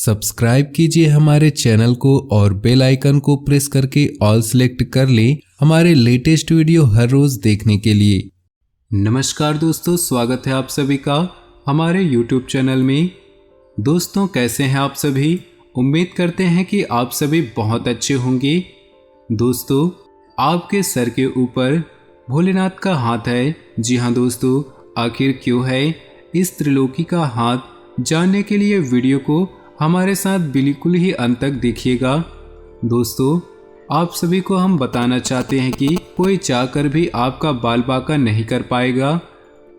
Subscribe कीजिए हमारे channel को और बेल आइकन को प्रेस करके ऑल सेलेक्ट कर लें हमारे लेटेस्ट वीडियो हर रोज देखने के लिए। नमस्कार दोस्तों, स्वागत है आप सभी का हमारे YouTube चैनल में। दोस्तों, कैसे हैं आप सभी? उम्मीद करते हैं कि आप सभी बहुत अच्छे होंगे। दोस्तों, आपके सर के ऊपर भोलेनाथ का हाथ है। जी हाँ दोस्तों, आखिर क्यों है इस त्रिलोकी का हाथ? जानने के लिए वीडियो को हमारे साथ बिल्कुल ही अंत तक देखिएगा। दोस्तों, आप सभी को हम बताना चाहते हैं कि कोई चाहकर भी आपका बाल बांका नहीं कर पाएगा।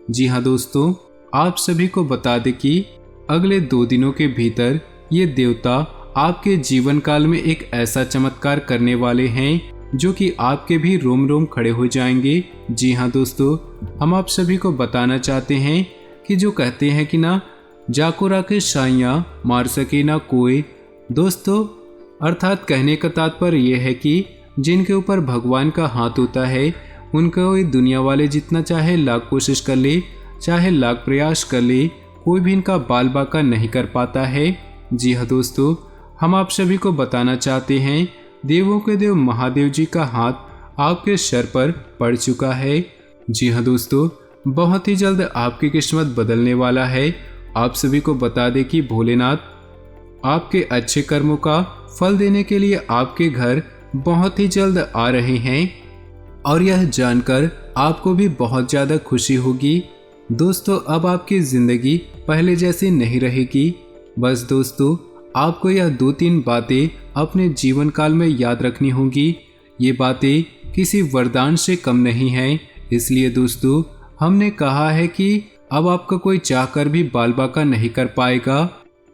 जी हाँ दोस्तों, आप सभी को बता दें कि अगले 2 दिनों के भीतर ये देवता आपके जीवन काल में एक ऐसा चमत्कार करने वाले हैं जो कि आपके भी रोम रोम खड़े हो जाएंगे। जी हाँ दोस्तों, हम आप सभी को बताना चाहते हैं कि जो कहते हैं कि ना जाको राके साइयाँ मार सके ना कोई। दोस्तों, अर्थात कहने का तात्पर्य यह है कि जिनके ऊपर भगवान का हाथ होता है उनको दुनिया वाले जितना चाहे लाख कोशिश कर ले, चाहे लाख प्रयास कर ले, कोई भी इनका बाल बांका नहीं कर पाता है। जी हाँ दोस्तों, हम आप सभी को बताना चाहते हैं देवों के देव महादेव जी का हाथ आपके सर पर पड़ चुका है। जी हाँ दोस्तों, बहुत ही जल्द आपकी किस्मत बदलने वाला है। आप सभी को बता दें कि भोलेनाथ आपके अच्छे कर्मों का फल देने के लिए आपके घर बहुत ही जल्द आ रहे हैं और यह जानकर आपको भी बहुत ज़्यादा खुशी होगी। दोस्तों, अब आपकी ज़िंदगी पहले जैसी नहीं रहेगी। बस दोस्तों, आपको यह 2-3 बातें अपने जीवन काल में याद रखनी होंगी। ये बातें किसी वरदान से कम नहीं हैं। इसलिए दोस्तों, हमने कहा है कि अब आपका कोई चाहकर भी बाल बांका नहीं कर पाएगा।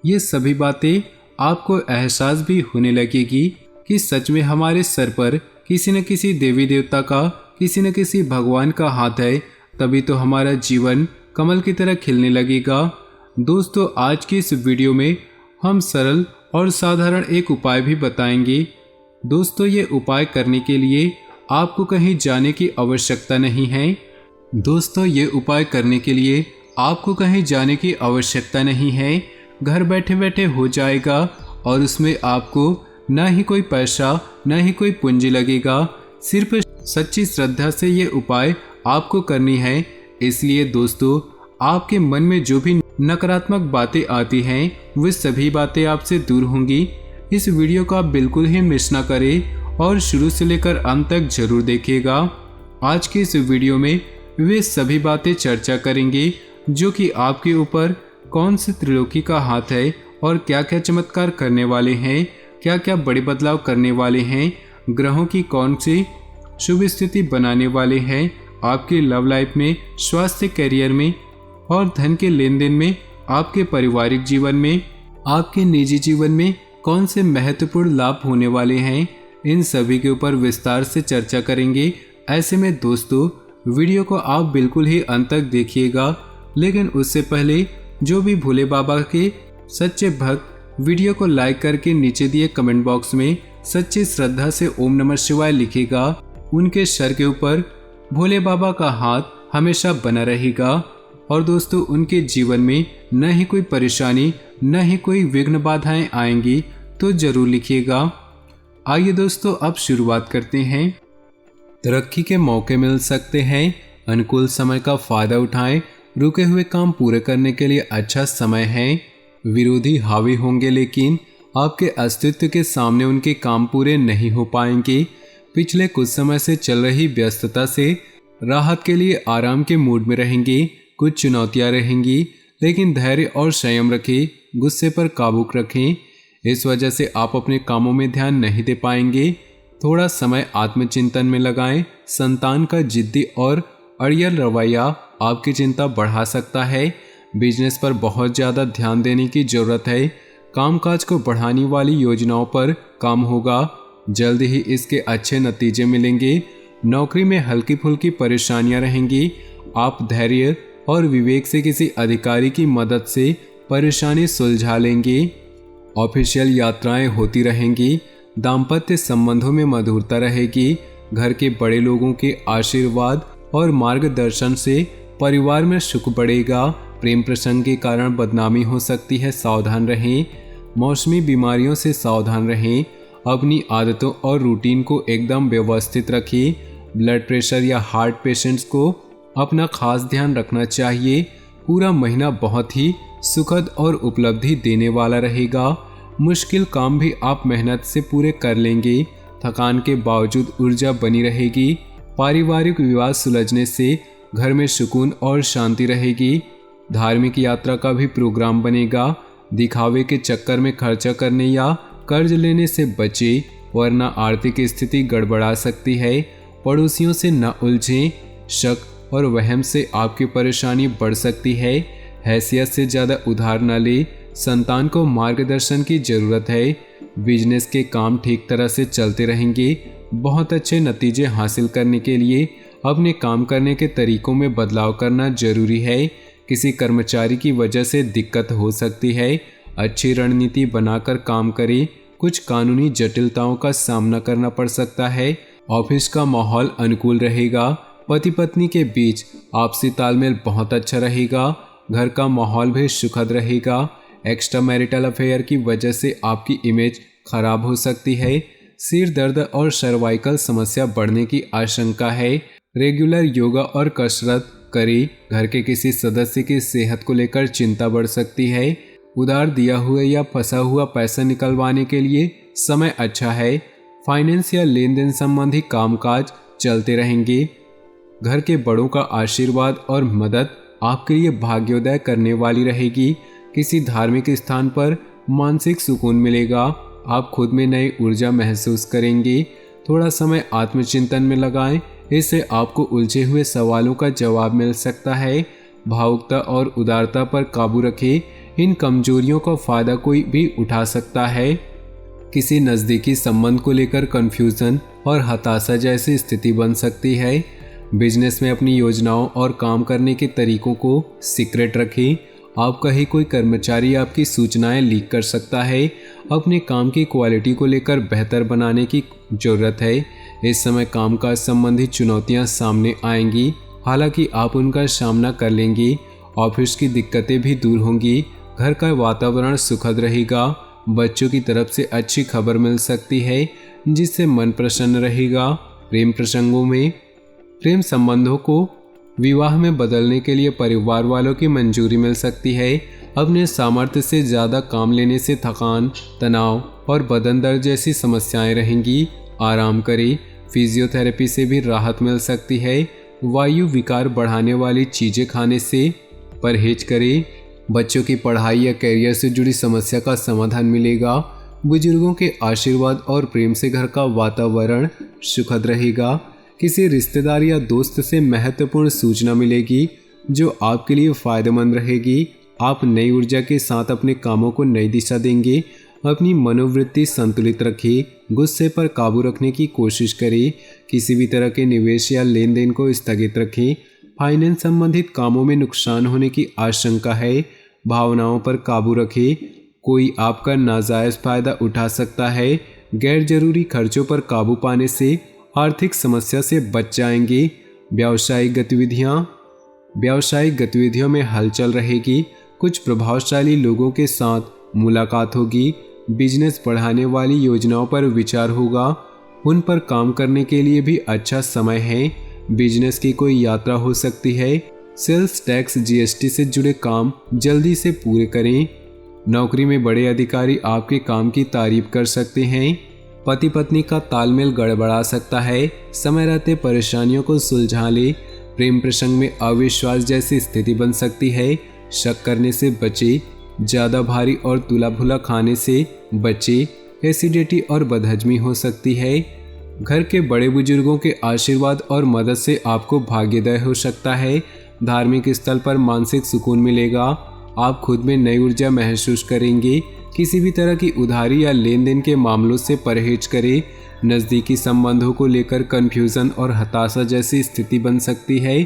ये सभी बातें आपको एहसास भी होने लगेगी कि सच में हमारे सर पर किसी न किसी देवी देवता का, किसी न किसी भगवान का हाथ है। तभी तो हमारा जीवन कमल की तरह खिलने लगेगा। दोस्तों, आज की इस वीडियो में हम सरल और साधारण एक उपाय भी बताएंगे। दोस्तों, ये उपाय करने के लिए आपको कहीं जाने की आवश्यकता नहीं है। दोस्तों, ये उपाय करने के लिए आपको कहीं जाने की आवश्यकता नहीं है। घर बैठे बैठे हो जाएगा और उसमें आपको न ही कोई पैसा न ही कोई पूंजी लगेगा। सिर्फ सच्ची श्रद्धा से ये उपाय आपको करनी है। इसलिए दोस्तों, आपके मन में जो भी नकारात्मक बातें आती हैं वे सभी बातें आपसे दूर होंगी। इस वीडियो को आप बिल्कुल ही मिस ना करें और शुरू से लेकर अंत तक जरूर देखिएगा। आज की इस वीडियो में वे सभी बातें चर्चा करेंगे जो कि आपके ऊपर कौन से त्रिलोकी का हाथ है और क्या क्या चमत्कार करने वाले हैं, क्या क्या बड़े बदलाव करने वाले हैं, ग्रहों की कौन सी शुभ स्थिति बनाने वाले हैं, आपके लव लाइफ में, स्वास्थ्य, करियर में और धन के लेन देन में, आपके पारिवारिक जीवन में, आपके निजी जीवन में कौन से महत्वपूर्ण लाभ होने वाले हैं। इन सभी के ऊपर विस्तार से चर्चा करेंगे। ऐसे में दोस्तों, वीडियो को आप बिल्कुल ही अंत तक देखिएगा। लेकिन उससे पहले जो भी भोले बाबा के सच्चे भक्त वीडियो को लाइक करके नीचे दिए कमेंट बॉक्स में सच्ची श्रद्धा से ओम नमः शिवाय लिखेगा, उनके सर के ऊपर भोले बाबा का हाथ हमेशा बना रहेगा और दोस्तों, उनके जीवन में न ही कोई परेशानी न ही कोई विघ्न बाधाएं आएंगी। तो जरूर लिखिएगा। आइए दोस्तों, अब शुरुआत करते हैं। तरक्की के मौके मिल सकते हैं, अनुकूल समय का फायदा उठाएं, रुके हुए काम पूरे करने के लिए अच्छा समय है। विरोधी हावी होंगे लेकिन आपके अस्तित्व के सामने उनके काम पूरे नहीं हो पाएंगे। पिछले कुछ समय से चल रही व्यस्तता से राहत के लिए आराम के मूड में रहेंगे। कुछ चुनौतियां रहेंगी लेकिन धैर्य और संयम रखें, गुस्से पर काबू रखें। इस वजह से आप अपने कामों में ध्यान नहीं दे पाएंगे। थोड़ा समय आत्मचिंतन में लगाएं। संतान का जिद्दी और अड़ियल रवैया आपकी चिंता बढ़ा सकता है। बिजनेस पर बहुत ज़्यादा ध्यान देने की ज़रूरत है। कामकाज को बढ़ाने वाली योजनाओं पर काम होगा, जल्द ही इसके अच्छे नतीजे मिलेंगे। नौकरी में हल्की फुल्की परेशानियां रहेंगी। आप धैर्य और विवेक से किसी अधिकारी की मदद से परेशानी सुलझा लेंगे। ऑफिशियल यात्राएं होती रहेंगी। दाम्पत्य संबंधों में मधुरता रहेगी। घर के बड़े लोगों के आशीर्वाद और मार्गदर्शन से परिवार में सुख बढ़ेगा। प्रेम प्रसंग के कारण बदनामी हो सकती है, सावधान रहें। मौसमी बीमारियों से सावधान रहें। अपनी आदतों और रूटीन को एकदम व्यवस्थित रखें। ब्लड प्रेशर या हार्ट पेशेंट्स को अपना खास ध्यान रखना चाहिए। पूरा महीना बहुत ही सुखद और उपलब्धि देने वाला रहेगा। मुश्किल काम भी आप मेहनत से पूरे कर लेंगे। थकान के बावजूद ऊर्जा बनी रहेगी। पारिवारिक विवाद सुलझने से घर में सुकून और शांति रहेगी। धार्मिक यात्रा का भी प्रोग्राम बनेगा। दिखावे के चक्कर में खर्चा करने या कर्ज लेने से बचे, वरना आर्थिक स्थिति गड़बड़ा सकती है। पड़ोसियों से न उलझें। शक और वहम से आपकी परेशानी बढ़ सकती है। हैसियत से ज़्यादा उधार न ले। संतान को मार्गदर्शन की ज़रूरत है। बिजनेस के काम ठीक तरह से चलते रहेंगे। बहुत अच्छे नतीजे हासिल करने के लिए अपने काम करने के तरीकों में बदलाव करना जरूरी है। किसी कर्मचारी की वजह से दिक्कत हो सकती है। अच्छी रणनीति बनाकर काम करें। कुछ कानूनी जटिलताओं का सामना करना पड़ सकता है। ऑफिस का माहौल अनुकूल रहेगा। पति पत्नी के बीच आपसी तालमेल बहुत अच्छा रहेगा। घर का माहौल भी सुखद रहेगा। एक्स्ट्रा मैरिटल अफेयर की वजह से आपकी इमेज खराब हो सकती है। सिर दर्द और सर्वाइकल समस्या बढ़ने की आशंका है। रेगुलर योगा और कसरत करें। घर के किसी सदस्य की सेहत को लेकर चिंता बढ़ सकती है। उधार दिया हुआ या फंसा हुआ पैसा निकलवाने के लिए समय अच्छा है। फाइनेंस या लेन देन संबंधी कामकाज चलते रहेंगे। घर के बड़ों का आशीर्वाद और मदद आपके लिए भाग्योदय करने वाली रहेगी। किसी धार्मिक स्थान पर मानसिक सुकून मिलेगा। आप खुद में नई ऊर्जा महसूस करेंगे। थोड़ा समय आत्मचिंतन में लगाएं। इससे आपको उलझे हुए सवालों का जवाब मिल सकता है। भावुकता और उदारता पर काबू रखें। इन कमजोरियों का फायदा कोई भी उठा सकता है। किसी नज़दीकी संबंध को लेकर कन्फ्यूज़न और हताशा जैसी स्थिति बन सकती है। बिजनेस में अपनी योजनाओं और काम करने के तरीकों को सीक्रेट रखें। आपका ही कोई कर्मचारी आपकी सूचनाएं लीक कर सकता है। अपने काम की क्वालिटी को लेकर बेहतर बनाने की ज़रूरत है। इस समय कामकाज संबंधी चुनौतियां सामने आएंगी, हालांकि आप उनका सामना कर लेंगे। ऑफिस की दिक्कतें भी दूर होंगी। घर का वातावरण सुखद रहेगा। बच्चों की तरफ से अच्छी खबर मिल सकती है, जिससे मन प्रसन्न रहेगा। प्रेम प्रसंगों में प्रेम संबंधों को विवाह में बदलने के लिए परिवार वालों की मंजूरी मिल सकती है। अपने सामर्थ्य से ज़्यादा काम लेने से थकान, तनाव और बदन दर्द जैसी समस्याएं रहेंगी। आराम करें। फिजियोथेरेपी से भी राहत मिल सकती है। वायु विकार बढ़ाने वाली चीज़ें खाने से परहेज करें। बच्चों की पढ़ाई या कैरियर से जुड़ी समस्या का समाधान मिलेगा। बुजुर्गों के आशीर्वाद और प्रेम से घर का वातावरण सुखद रहेगा। किसी रिश्तेदार या दोस्त से महत्वपूर्ण सूचना मिलेगी जो आपके लिए फायदेमंद रहेगी। आप नई ऊर्जा के साथ अपने कामों को नई दिशा देंगे। अपनी मनोवृत्ति संतुलित रखें। गुस्से पर काबू रखने की कोशिश करें। किसी भी तरह के निवेश या लेन देन को स्थगित रखें। फाइनेंस संबंधित कामों में नुकसान होने की आशंका है। भावनाओं पर काबू रखें। कोई आपका नाजायज फायदा उठा सकता है। गैर जरूरी खर्चों पर काबू पाने से आर्थिक समस्या से बच जाएंगे। व्यावसायिक गतिविधियों में हलचल रहेगी। कुछ प्रभावशाली लोगों के साथ मुलाकात होगी। बिजनेस बढ़ाने वाली योजनाओं पर विचार होगा। उन पर काम करने के लिए भी अच्छा समय है। बिजनेस की कोई यात्रा हो सकती है। सेल्स टैक्स, जीएसटी से जुड़े काम जल्दी से पूरे करें। नौकरी में बड़े अधिकारी आपके काम की तारीफ कर सकते हैं। पति पत्नी का तालमेल गड़बड़ा सकता है। समय रहते परेशानियों को सुलझा ले। प्रेम प्रसंग में अविश्वास जैसी स्थिति बन सकती है। शक करने से बचे। ज़्यादा भारी और तुला भुला खाने से बचे। एसिडिटी और बदहजमी हो सकती है। घर के बड़े बुजुर्गों के आशीर्वाद और मदद से आपको भाग्योदय हो सकता है। धार्मिक स्थल पर मानसिक सुकून मिलेगा। आप खुद में नई ऊर्जा महसूस करेंगे। किसी भी तरह की उधारी या लेन देन के मामलों से परहेज करें। नज़दीकी संबंधों को लेकर कन्फ्यूज़न और हताशा जैसी स्थिति बन सकती है।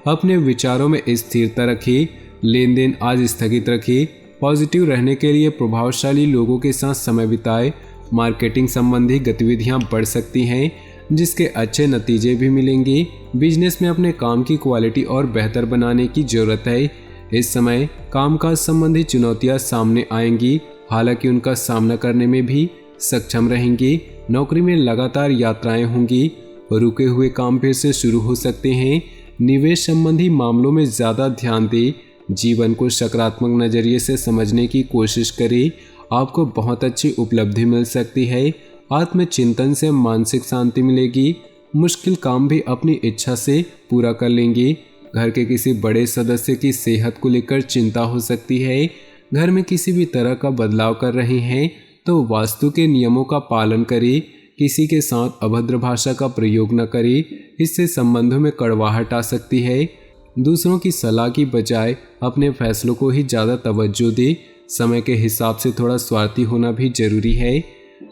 अपने विचारों में स्थिरता रखें। लेन देन आज स्थगित रखें। पॉजिटिव रहने के लिए प्रभावशाली लोगों के साथ समय बिताएं। मार्केटिंग संबंधी गतिविधियां बढ़ सकती हैं, जिसके अच्छे नतीजे भी मिलेंगे। बिजनेस में अपने काम की क्वालिटी और बेहतर बनाने की ज़रूरत है। इस समय कामकाज संबंधी चुनौतियां सामने आएंगी। हालांकि उनका सामना करने में भी सक्षम रहेंगे। नौकरी में लगातार यात्राएं होंगी, रुके हुए काम फिर से शुरू हो सकते हैं। निवेश संबंधी मामलों में ज़्यादा ध्यान दें, जीवन को सकारात्मक नज़रिए से समझने की कोशिश करें। आपको बहुत अच्छी उपलब्धि मिल सकती है। आत्मचिंतन से मानसिक शांति मिलेगी। मुश्किल काम भी अपनी इच्छा से पूरा कर लेंगे। घर के किसी बड़े सदस्य की सेहत को लेकर चिंता हो सकती है। घर में किसी भी तरह का बदलाव कर रहे हैं तो वास्तु के नियमों का पालन करें। किसी के साथ अभद्र भाषा का प्रयोग न करें, इससे संबंधों में कड़वाहट आ सकती है। दूसरों की सलाह की बजाय अपने फैसलों को ही ज़्यादा तवज्जो दें। समय के हिसाब से थोड़ा स्वार्थी होना भी जरूरी है।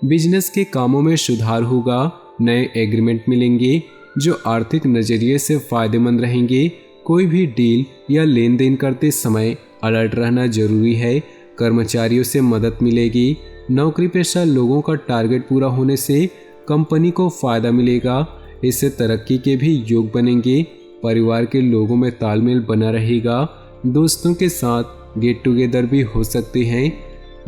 बिजनेस के कामों में सुधार होगा। नए एग्रीमेंट मिलेंगे जो आर्थिक नज़रिए से फायदेमंद रहेंगे। कोई भी डील या लेन देन करते समय अलर्ट रहना जरूरी है। कर्मचारियों से मदद मिलेगी। नौकरी पेशा लोगों का टारगेट पूरा होने से कंपनी को फायदा मिलेगा। इससे तरक्की के भी योग बनेंगे। परिवार के लोगों में तालमेल बना रहेगा। दोस्तों के साथ गेट टुगेदर भी हो सकते हैं।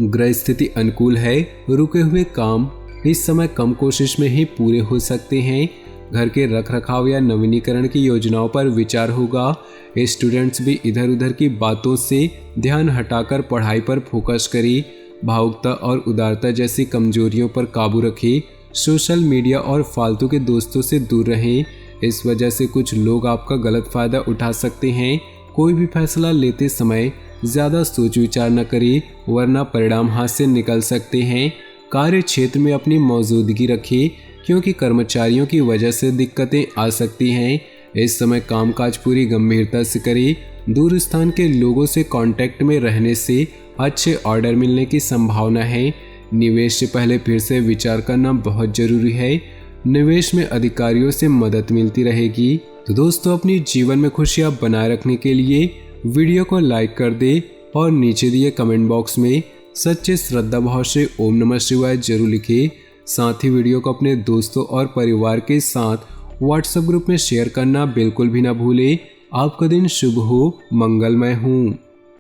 ग्रह स्थिति अनुकूल है। रुके हुए काम इस समय कम कोशिश में ही पूरे हो सकते हैं। घर के रखरखाव या नवीनीकरण की योजनाओं पर विचार होगा। स्टूडेंट्स भी इधर उधर की बातों से ध्यान हटाकर पढ़ाई पर फोकस करें। भावुकता और उदारता जैसी कमजोरियों पर काबू रखें। सोशल मीडिया और फालतू के दोस्तों से दूर रहें। इस वजह से कुछ लोग आपका गलत फायदा उठा सकते हैं। कोई भी फैसला लेते समय ज़्यादा सोच विचार न करें, वरना परिणाम हाथ से निकल सकते हैं। कार्य क्षेत्र में अपनी मौजूदगी रखें, क्योंकि कर्मचारियों की वजह से दिक्कतें आ सकती हैं। इस समय कामकाज पूरी गंभीरता से करें। दूर स्थान के लोगों से कांटेक्ट में रहने से अच्छे ऑर्डर मिलने की संभावना है। निवेश से पहले फिर से विचार करना बहुत जरूरी है। निवेश में अधिकारियों से मदद मिलती रहेगी। तो दोस्तों, अपनी जीवन में खुशियां बनाए रखने के लिए वीडियो को लाइक कर दे और नीचे दिए कमेंट बॉक्स में सच्चे श्रद्धा भाव से ओम नमः शिवाय जरूर लिखें। साथ ही वीडियो को अपने दोस्तों और परिवार के साथ व्हाट्सएप ग्रुप में शेयर करना बिल्कुल भी ना भूलें। आपका दिन शुभ हो, मंगलमय हो।